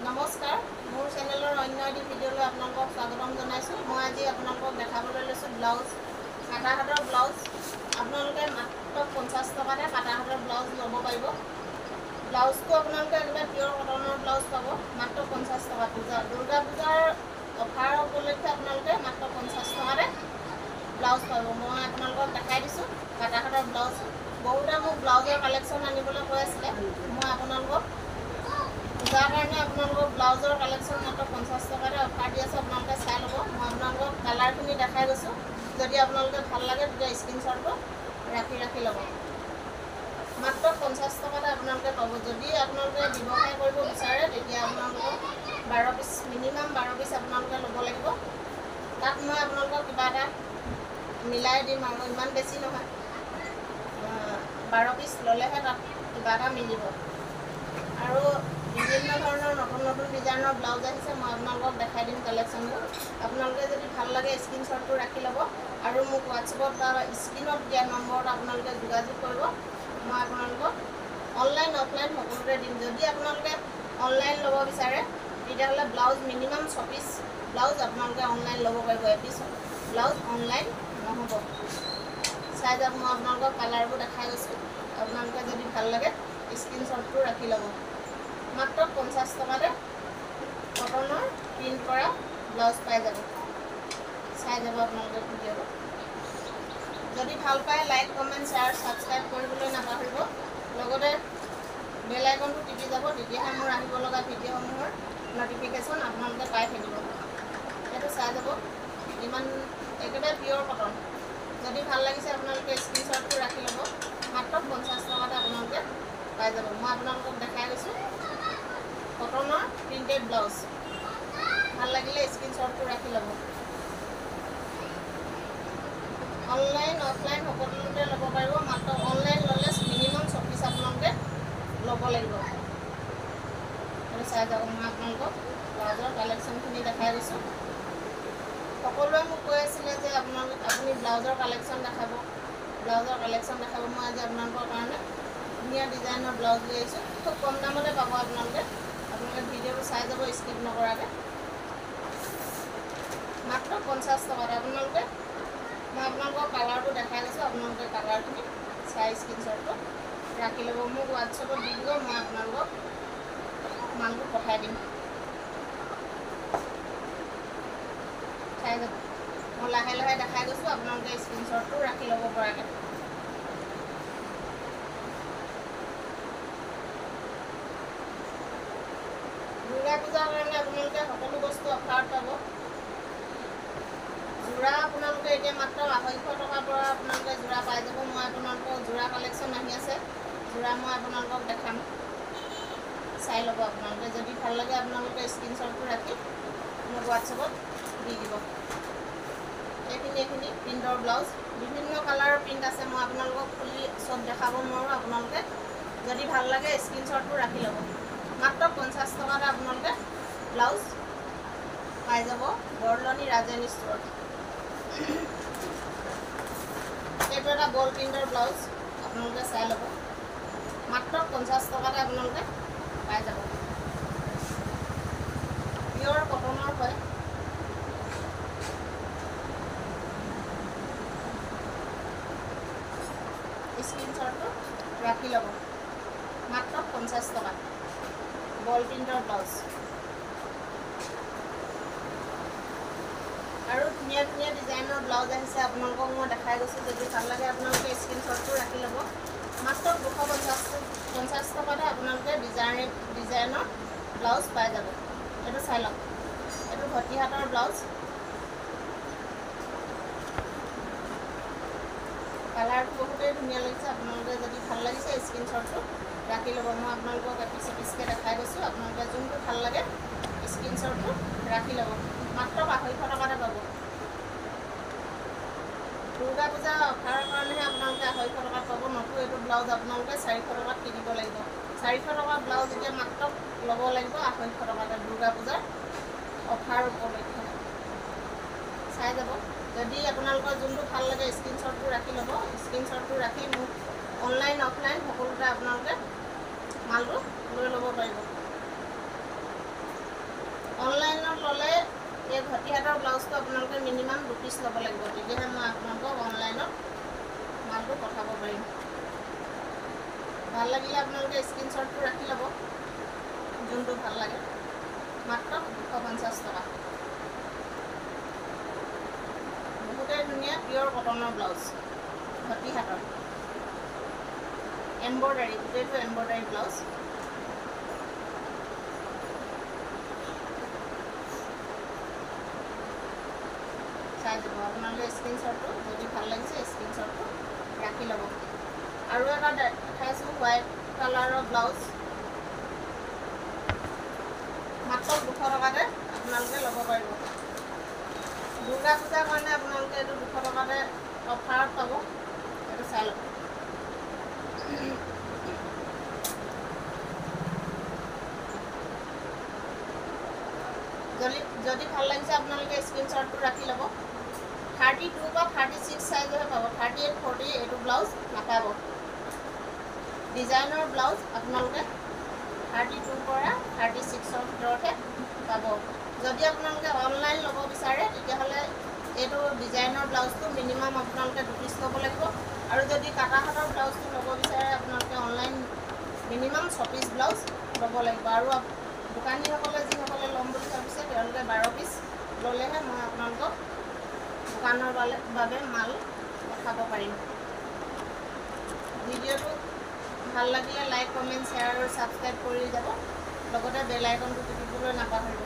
নমস্কাৰ, মোৰ চেনেলৰ অন্য এটি ভিডিঅ'লৈ আপোনালোকক স্বাগতম জনাইছোঁ। মই আজি আপোনালোকক দেখাবলৈ লৈছোঁ ব্লাউজ, কাটা হাতৰ ব্লাউজ। আপোনালোকে মাত্ৰ 50 টকাতে কাটা হাতৰ ব্লাউজ ল'ব পাৰিব। ব্লাউজটো আপোনালোকে একেবাৰে পিয়ৰ কটনৰ ব্লাউজ পাব, মাত্ৰ 50 টকা। দুৰ্গা পূজাৰ অফাৰ উপলক্ষে আপোনালোকে মাত্ৰ 50 টকাতে ব্লাউজ পাব। মই আপোনালোকক দেখাই দিছোঁ কাটা হাতৰ ব্লাউজ। বহুতে মোক ব্লাউজৰ কালেকশ্যন আনিবলৈ কৈ আছিলে। মই আপোনালোকক পূজাৰ কাৰণে আপোনালোকক ব্লাউজৰ কালেকশ্যন মাত্ৰ 50 টকাতে অফাৰ দি আছোঁ। আপোনালোকে চাই ল'ব। মই আপোনালোকক কালাৰখিনি দেখাই গৈছোঁ। যদি আপোনালোকে ভাল লাগে তেতিয়া স্ক্ৰীনশ্বটটো ৰাখি ল'ব। মাত্ৰ 50 টকাতে আপোনালোকে পাব। যদি আপোনালোকে ব্যৱসায় কৰিব বিচাৰে তেতিয়া আপোনালোকক 12 পিচ, মিনিমাম 12 পিচ আপোনালোকে ল'ব লাগিব। তাত মই আপোনালোকক কিবা এটা মিলাই দিম আৰু ইমান বেছি নহয়। 12 পিচ ল'লেহে তাত কিবা এটা মিলিব। আৰু বিভিন্ন ধৰণৰ নতুন ডিজাইনৰ ব্লাউজ আহিছে, মই আপোনালোকক দেখাই দিম কালেকশ্যনবোৰ। আপোনালোকে যদি ভাল লাগে স্ক্ৰীনশ্বটটো ৰাখি ল'ব আৰু মোক হোৱাটছএপত বা স্ক্ৰীণত দিয়া নম্বৰত আপোনালোকে যোগাযোগ কৰিব। মই আপোনালোকক অনলাইন অফলাইন সকলোতে দিম। যদি আপোনালোকে অনলাইন ল'ব বিচাৰে তেতিয়াহ'লে ব্লাউজ মিনিমাম 6 পিচ ব্লাউজ আপোনালোকে অনলাইন ল'ব পাৰিব। এপিচ ব্লাউজ অনলাইন নহ'ব। চাই যাওক, মই আপোনালোকক কালাৰবোৰ দেখাই গৈছোঁ। আপোনালোকে যদি ভাল লাগে স্ক্ৰীনশ্বটটো ৰাখি ল'ব। মাত্ৰ 50 টকাতে কটনৰ প্ৰিণ্ট কৰা ব্লাউজ পাই যাব। চাই যাব আপোনালোকে ভিডিঅ'টো। যদি ভাল পায় লাইক, কমেণ্ট, শ্বেয়াৰ, ছাবস্ক্ৰাইব কৰিবলৈ নাপাহৰিব। লগতে বেল আইকনটো টিপি যাব, তেতিয়াহে মোৰ আহিব লগা ভিডিঅ'সমূহৰ ন'টিফিকেশ্যন আপোনালোকে পাই থাকিব। সেইটো চাই যাব, ইমান একেবাৰে পিয়ৰ কটন। যদি ভাল লাগিছে আপোনালোকে স্ক্ৰীনশ্বটটো ৰাখি ল'ব। মাত্ৰ 50 টকাতে আপোনালোকে পাই যাব। মই আপোনালোকক দেখাই গৈছোঁ কটনৰ প্ৰিণ্টেড ব্লাউজ। ভাল লাগিলে স্ক্ৰীনশ্বটটো ৰাখি ল'ব। অনলাইন অফলাইন সকলোতে ল'ব পাৰিব। মাত্ৰ অনলাইন ল'লে মিনিমাম 6 পিচ আপোনালোকে ল'ব লাগিব। আৰু চাই যাওক, মই আপোনালোকক ব্লাউজৰ কালেকশ্যনখিনি দেখাই দিছোঁ। সকলোৱে মোক কৈ আছিলে যে আপুনি ব্লাউজৰ কালেকশ্যন দেখাব, মই আজি আপোনালোকৰ কাৰণে ধুনীয়া ডিজাইনৰ ব্লাউজ লৈ আহিছোঁ। খুব কম দামতে পাব আপোনালোকে ভিডিঅ'টো চাই যাব স্কিপ নকৰাকৈ। মাত্ৰ 50 টকাতে মই আপোনালোকৰ কালাৰটো দেখাই দিছোঁ। আপোনালোকে কালাৰখিনি চাই স্ক্ৰীনশ্বটটো ৰাখি ল'ব। মোক হোৱাটছএপত দি দিব, মই আপোনালোকক মালটো পঠাই দিম। চাই যাব, মই লাহে লাহে দেখাই গৈছোঁ। আপোনালোকে স্ক্ৰীনশ্বটটো ৰাখি ল'ব পৰাকৈ। দুৰ্গা পূজাৰ কাৰণে আপোনালোকে সকলো বস্তু অফাৰত পাব। যোৰা আপোনালোকে এতিয়া মাত্ৰ 250 টকাৰ পৰা আপোনালোকে যোৰা পাই যাব। মই আপোনালোকৰ যোৰা কালেকশ্যন আহি আছে, যোৰা মই আপোনালোকক দেখাম। চাই ল'ব আপোনালোকে। যদি ভাল লাগে আপোনালোকে স্ক্ৰীনশ্বটটো ৰাখি মোক হোৱাটছএপত দি দিব। এইখিনি প্ৰিণ্টৰ ব্লাউজ, বিভিন্ন কালাৰৰ প্ৰিণ্ট আছে। মই আপোনালোকক খুলি চব দেখাব নোৱাৰোঁ। আপোনালোকে যদি ভাল লাগে স্ক্ৰীনশ্বটটো ৰাখি ল'ব। মাত্ৰ 50 টকাতে আপোনালোকে ব্লাউজ পাই যাব বৰলনি ৰাজেন ষ্ট'ৰত। এইটো এটা বল প্ৰিণ্টৰ ব্লাউজ, আপোনালোকে চাই ল'ব। মাত্ৰ 50 টকাতে আপোনালোকে পাই যাব। পিয়ৰ কটনৰ হয়। স্ক্ৰীনশ্বটটো ৰাখি ল'ব। মাত্ৰ 50 টকা বল প্ৰিণ্টৰ ব্লাউজ। আৰু ধুনীয়া ডিজাইনৰ ব্লাউজ আহিছে, আপোনালোকক মই দেখাই গৈছোঁ। যদি ভাল লাগে আপোনালোকে স্ক্ৰীনশ্বটটো ৰাখি ল'ব। মাত্ৰ 250 টকাতে আপোনালোকে ডিজাইনৰ ব্লাউজ পাই যাব। এইটো চাই লওক, এইটো ভৰ্তি হাতৰ ব্লাউজ। কালাৰটো বহুতেই ধুনীয়া লাগিছে। আপোনালোকে যদি ভাল লাগিছে স্ক্ৰীনশ্বটটো ৰাখি ল'ব। মই আপোনালোকক এপিচকৈ দেখাই গৈছোঁ। আপোনালোকে যোনটো ভাল লাগে স্ক্ৰীনশ্বটটো ৰাখি ল'ব। মাত্ৰ 250 টকাতে পাব। দুৰ্গা পূজা অফাৰৰ কাৰণেহে আপোনালোকে 250 টকাত পাব। নতুন এইটো ব্লাউজ আপোনালোকে 400 টকাত কিনিব লাগিব। 400 টকাৰ ব্লাউজ এতিয়া মাত্ৰ ল'ব লাগিব 250 টকাতে দুৰ্গা পূজাৰ অফাৰ উপলক্ষে। চাই যাব। যদি আপোনালোকৰ যোনটো ভাল লাগে স্ক্ৰীনশ্বটটো ৰাখি ল'ব। স্ক্ৰীনশ্বটটো ৰাখি মোক অনলাইন অফলাইন সকলোতে আপোনালোকে মালটো লৈ ল'ব পাৰিব। এই ঘটি হাতৰ ব্লাউজটো আপোনালোকে মিনিমাম 2 পিচ ল'ব লাগিব, তেতিয়াহে মই আপোনালোকক অনলাইনত মালটো পঠাব পাৰিম। ভাল লাগিলে আপোনালোকে স্ক্ৰীনশ্বটটো ৰাখি ল'ব, যোনটো ভাল লাগে। মাত্ৰ 250 টকা। বহুতেই ধুনীয়া পিয়ৰ কটনৰ ব্লাউজ, ঘটি হাতৰ এম্ব্ৰইডাৰী, গোটেইটো এম্ব্ৰইডাৰী ব্লাউজ। চাই যাব আপোনালোকে স্ক্ৰীনশ্বটটো, যদি ভাল লাগিছে স্ক্ৰীনশ্বটটো ৰাখি ল'ব। আৰু এটা দেখাইছোঁ হোৱাইট কালাৰৰ ব্লাউজ, মাত্ৰ 200 টকাতে আপোনালোকে ল'ব পাৰিব। দুৰ্গা পূজাৰ কাৰণে আপোনালোকে এইটো 200 টকাতে অফাৰত পাব, এইটো চাই ল'ব। যদি ভাল লাগিছে আপোনালোকে স্ক্ৰীনশ্বটটো ৰাখি ল'ব। 32 বা 36 চাইজহে পাব, 38, 40 এইটো ব্লাউজ নাপাব। ডিজাইনৰ ব্লাউজ আপোনালোকে 32 পৰা 36ৰ ভিতৰতহে পাব। যদি আপোনালোকে অনলাইন ল'ব বিচাৰে তেতিয়াহ'লে এইটো ডিজাইনৰ ব্লাউজটো মিনিমাম আপোনালোকে 2 পিচ ল'ব লাগিব। আৰু যদি কাটা হাতৰ ব্লাউজটো ল'ব বিচাৰে আপোনালোকে অনলাইন মিনিমাম 6 পিচ ব্লাউজ ল'ব লাগিব। আৰু দোকানীসকলে যিসকলে ল'ম বুলি ভাবিছে তেওঁলোকে 12 পিচ ল'লেহে মই আপোনালোকক দোকানৰ বাবে মাল পঠাব পাৰিম। ভিডিঅ'টো ভাল লাগিলে লাইক, কমেণ্ট, শ্বেয়াৰ আৰু ছাবস্ক্ৰাইব কৰি যাব। লগতে বেল আইকনটো টিপিবলৈ নাপাহৰিব।